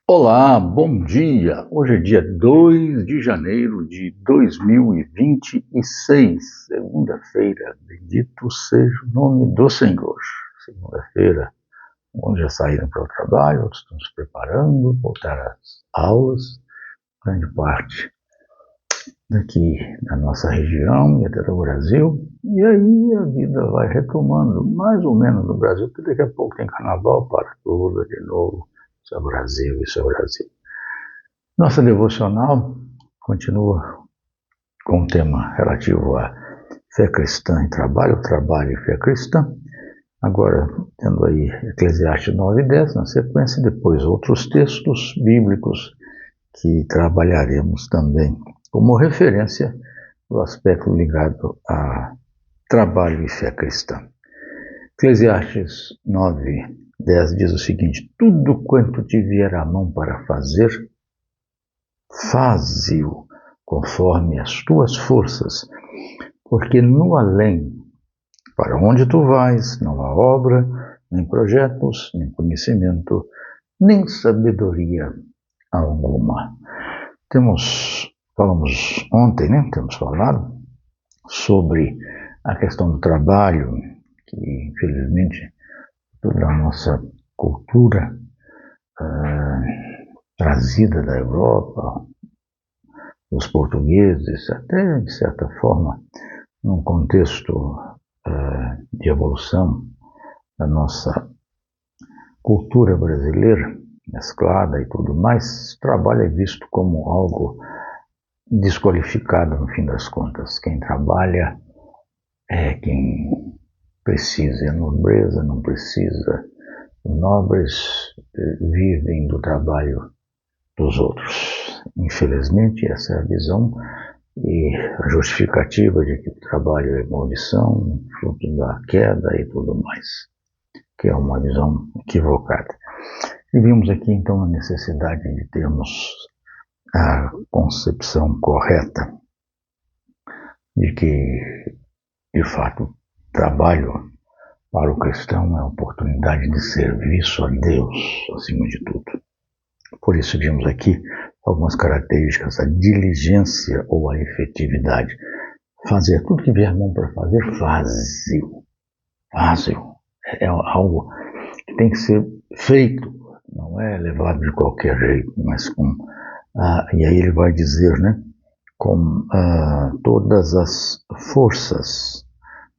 Olá, bom dia! Hoje é dia 2 de janeiro de 2026, segunda-feira. Bendito seja o nome do Senhor. Segunda-feira, alguns já saíram para o trabalho, outros estão se preparando, voltar às aulas, grande parte daqui da nossa região e até do Brasil. E aí a vida vai retomando, mais ou menos no Brasil, porque daqui a pouco tem carnaval para tudo de novo. Isso é Brasil, isso é Brasil. Nossa devocional continua com um tema relativo à fé cristã e trabalho e fé cristã. Agora, tendo aí Eclesiastes 9 e 10, na sequência, depois outros textos bíblicos que trabalharemos também como referência do aspecto ligado a trabalho e fé cristã. Eclesiastes 9, 10 diz o seguinte: tudo quanto te vier à mão para fazer, faze-o conforme as tuas forças, porque no além, para onde tu vais, não há obra, nem projetos, nem conhecimento, nem sabedoria alguma. Falamos ontem, temos falado sobre a questão do trabalho, que infelizmente toda a nossa cultura trazida da Europa, dos portugueses, até de certa forma, num contexto de evolução da nossa cultura brasileira, mesclada e tudo mais, o trabalho é visto como algo desqualificado no fim das contas. Quem trabalha é quem precisa, a nobreza não precisa. Os nobres vivem do trabalho dos outros. Infelizmente, essa é a visão e a justificativa de que o trabalho é maldição, fruto da queda e tudo mais, que é uma visão equivocada. E vimos aqui, então, a necessidade de termos a concepção correta de que, de fato, trabalho para o cristão é a oportunidade de serviço a Deus, acima de tudo. Por isso vimos aqui algumas características: a diligência ou a efetividade. Fazer tudo que vier a mão para fazer, faze-o. É algo que tem que ser feito, não é levado de qualquer jeito, mas com... e aí ele vai dizer, com todas as forças.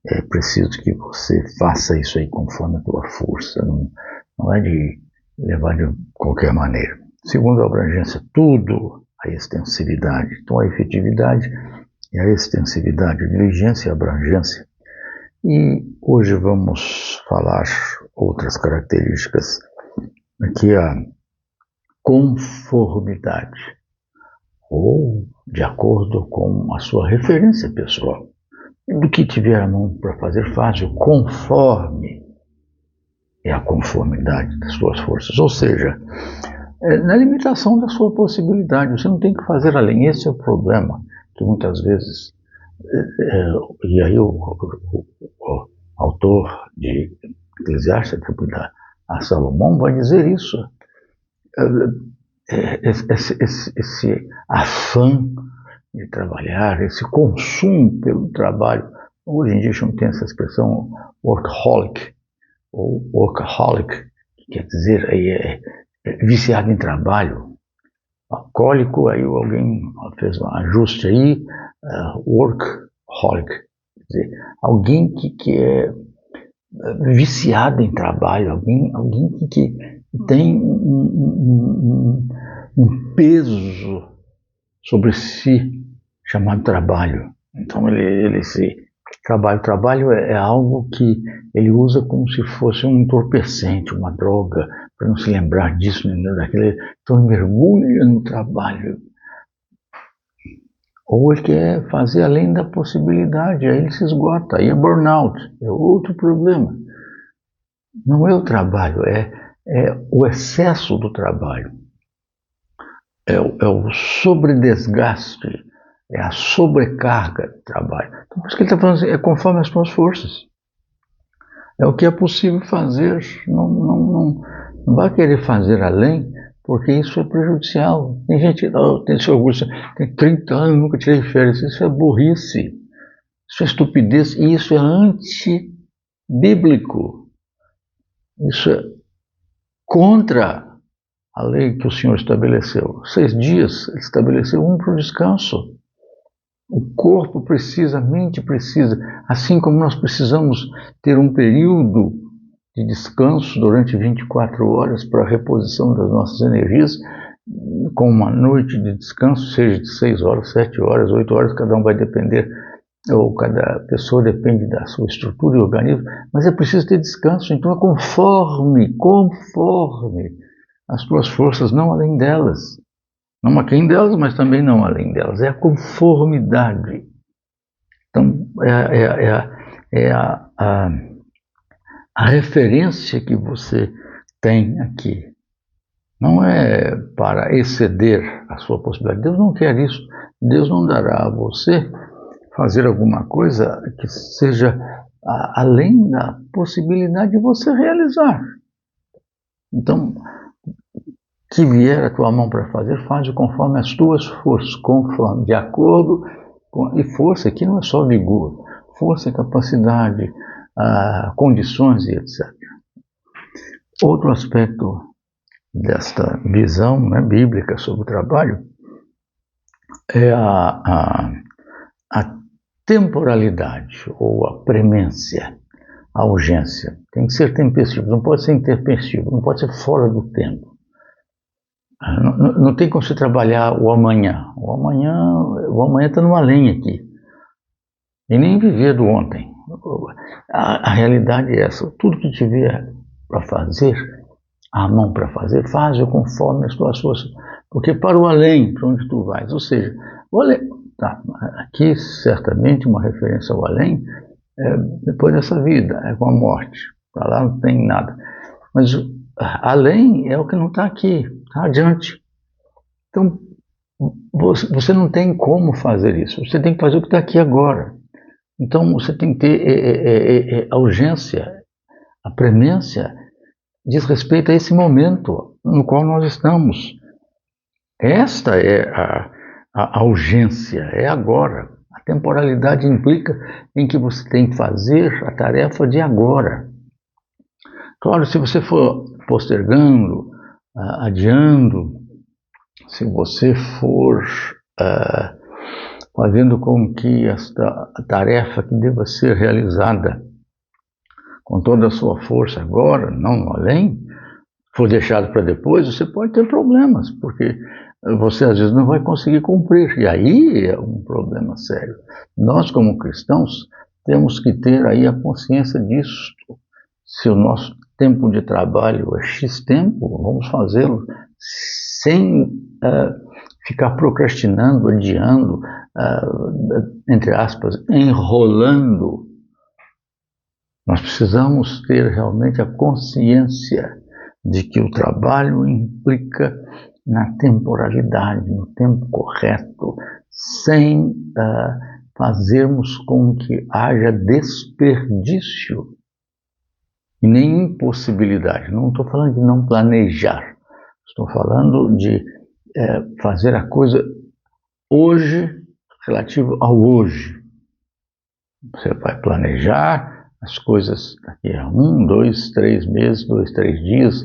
É preciso que você faça isso aí conforme a tua força, não é de levar de qualquer maneira. Segundo, a abrangência, tudo, a extensividade. Então, a efetividade e a extensividade, a diligência e a abrangência. E hoje vamos falar outras características, aqui a conformidade, ou de acordo com a sua referência pessoal. Do que tiver a mão para fazer, faz-o conforme é a conformidade das suas forças. Ou seja, na limitação da sua possibilidade. Você não tem que fazer além. Esse é o problema, que muitas vezes, e aí o autor de Eclesiastes, a Salomão, vai dizer isso. Esse afã de trabalhar, esse consumo pelo trabalho. Hoje em dia tem essa expressão workaholic, ou workaholic, que quer dizer viciado em trabalho. Alcoólico, aí alguém fez um ajuste aí, workaholic, quer dizer, alguém que é viciado em trabalho, alguém que tem um peso sobre si chamado trabalho. Então ele se trabalho é algo que ele usa como se fosse um entorpecente, uma droga, para não se lembrar disso, nem daquele. Então ele mergulha no trabalho. Ou ele quer fazer além da possibilidade, aí ele se esgota, aí é burnout, é outro problema. Não é o trabalho, é o excesso do trabalho, é o sobredesgaste, é a sobrecarga de trabalho. Então, por isso que ele está falando assim, é conforme as tuas forças. É o que é possível fazer. Não vai querer fazer além, porque isso é prejudicial. Tem gente, tem esse orgulho, tem 30 anos, nunca tirei férias. Isso é burrice, isso é estupidez e isso é antibíblico. Isso é contra a lei que o Senhor estabeleceu. 6 dias, ele estabeleceu um para o descanso. O corpo precisa, a mente precisa, assim como nós precisamos ter um período de descanso durante 24 horas para a reposição das nossas energias, com uma noite de descanso, seja de 6 horas, 7 horas, 8 horas, cada um vai depender, ou cada pessoa depende da sua estrutura e organismo, mas é preciso ter descanso, então é conforme as tuas forças, não além delas. Não aquém delas, mas também não além delas. É a conformidade. Então, é a referência que você tem aqui. Não é para exceder a sua possibilidade. Deus não quer isso. Deus não dará a você fazer alguma coisa que seja além da possibilidade de você realizar. Então, que vier a tua mão para fazer, faz conforme as tuas forças, conforme, de acordo com... E força aqui não é só vigor, força, capacidade, condições e etc. Outro aspecto desta visão, né, bíblica sobre o trabalho é a temporalidade ou a premência, a urgência. Tem que ser tempestivo, não pode ser intempestivo, não pode ser fora do tempo. Não tem como você trabalhar o amanhã. O amanhã está no além aqui. E nem viver do ontem. A realidade é essa. Tudo que tiver para fazer, a mão para fazer, faz-o conforme as tuas forças. Porque para o além, para onde tu vais. Ou seja, o além, tá, aqui certamente uma referência ao além, depois dessa vida, é com a morte. Para lá não tem nada. Mas além é o que não está aqui, está adiante. Então, você não tem como fazer isso, você tem que fazer o que está aqui agora. Então, você tem que ter a urgência, a premência, diz respeito a esse momento no qual nós estamos. Esta é a urgência, é agora. A temporalidade implica em que você tem que fazer a tarefa de agora. Claro, se você for postergando, adiando, se você for fazendo com que esta tarefa que deva ser realizada com toda a sua força agora, não além, for deixado para depois, você pode ter problemas, porque você às vezes não vai conseguir cumprir, e aí é um problema sério. Nós, como cristãos, temos que ter aí a consciência disso. Se o nosso tempo de trabalho é X tempo, vamos fazê-lo sem ficar procrastinando, adiando, entre aspas, enrolando. Nós precisamos ter realmente a consciência de que o trabalho implica na temporalidade, no tempo correto, sem fazermos com que haja desperdício e nem impossibilidade. Não estou falando de não planejar, estou falando de fazer a coisa hoje, relativo ao hoje. Você vai planejar as coisas daqui a 1, 2, 3 meses, 2, 3 dias,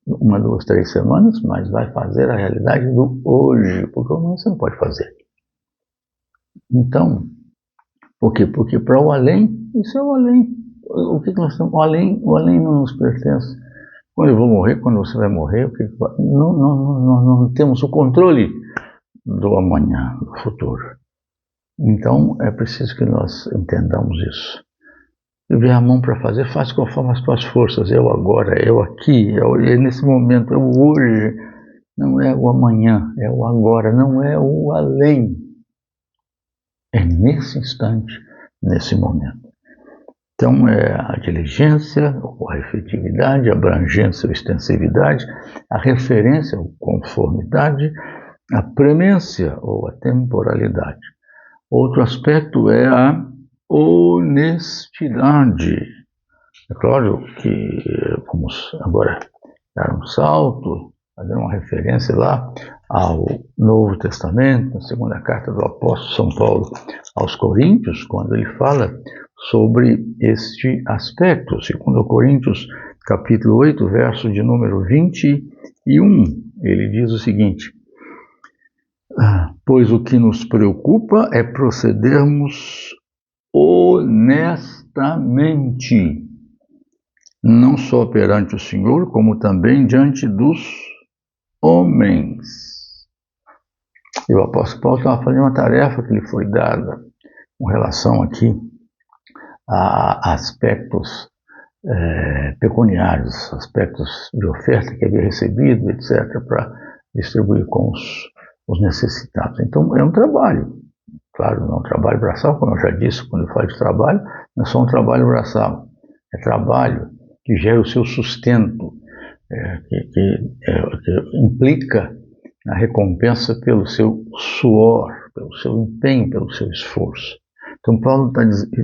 1, 2, 3 semanas, mas vai fazer a realidade do hoje, porque amanhã você não pode fazer. Então, por quê? Porque para o além, isso é o além. O que nós estamos? O além não nos pertence. Quando eu vou morrer, quando você vai morrer, não temos o controle do amanhã, do futuro. Então, é preciso que nós entendamos isso. Viver a mão para fazer, faz conforme as tuas forças. É o agora, é o aqui, é nesse momento, é o hoje. Não é o amanhã, é o agora, não é o além. É nesse instante, nesse momento. Então, é a diligência, ou a efetividade, a abrangência ou extensividade, a referência ou conformidade, a premência ou a temporalidade. Outro aspecto é a honestidade. É claro que vamos agora dar um salto fazendo uma referência lá ao Novo Testamento, na segunda carta do apóstolo São Paulo aos Coríntios, quando ele fala sobre este aspecto. 2 Coríntios, capítulo 8, verso de número 21, ele diz o seguinte: pois o que nos preocupa é procedermos honestamente, não só perante o Senhor, como também diante dos homens. E o apóstolo Paulo estava fazendo uma tarefa que lhe foi dada com relação aqui a aspectos pecuniários, aspectos de oferta que havia recebido, etc., para distribuir com os necessitados. Então, é um trabalho. Claro, não é um trabalho braçal, como eu já disse, quando eu falo de trabalho, não é só um trabalho braçal. É trabalho que gera o seu sustento, que implica a recompensa pelo seu suor, pelo seu empenho, pelo seu esforço. Então, Paulo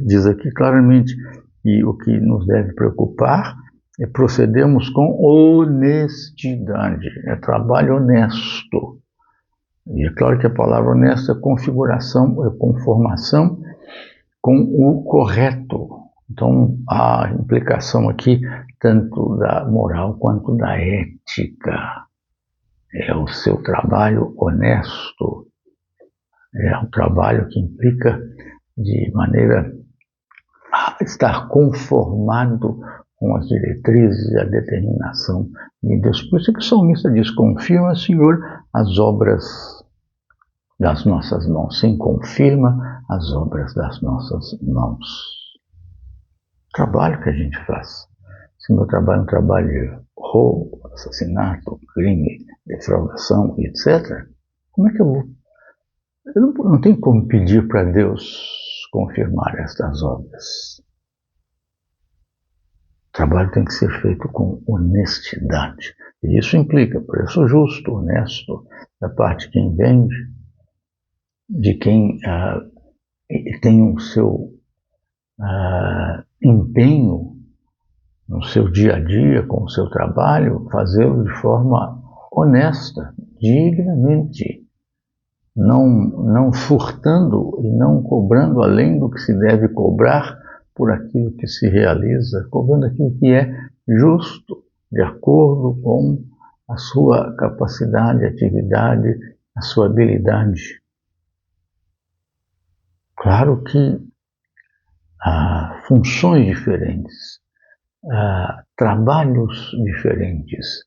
diz aqui claramente que o que nos deve preocupar é procedermos com honestidade, é trabalho honesto. E é claro que a palavra honesta é configuração, é conformação com o correto. Então, a implicação aqui, tanto da moral quanto da ética. É o seu trabalho honesto. É um trabalho que implica de maneira a estar conformado com as diretrizes e a determinação de Deus. Por isso que o salmista diz: confirma, Senhor, as obras das nossas mãos. Sim, confirma as obras das nossas mãos. Trabalho que a gente faz. Se meu trabalho é um trabalho de roubo, assassinato, crime, defraudação, etc., como é que eu vou? Eu não tenho como pedir para Deus confirmar estas obras. O trabalho tem que ser feito com honestidade. E isso implica preço justo, honesto, da parte de quem vende, de quem tem o seu empenho no seu dia a dia, com o seu trabalho, fazê-lo de forma honesta, dignamente, não furtando e não cobrando além do que se deve cobrar por aquilo que se realiza, cobrando aquilo que é justo, de acordo com a sua capacidade, atividade, a sua habilidade. Claro que há funções diferentes, trabalhos diferentes,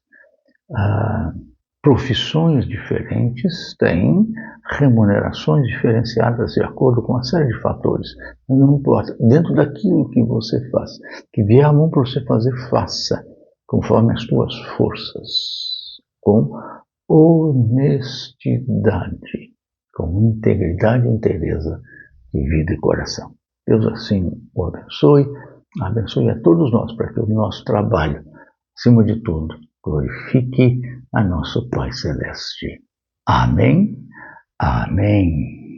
profissões diferentes têm remunerações diferenciadas de acordo com uma série de fatores. Mas não importa, dentro daquilo que você faz, que vier a mão para você fazer, faça, conforme as suas forças, com honestidade, com integridade e inteireza de vida e coração. Deus assim o abençoe a todos nós, para que o nosso trabalho, acima de tudo, glorifique a nosso Pai Celeste. Amém. Amém.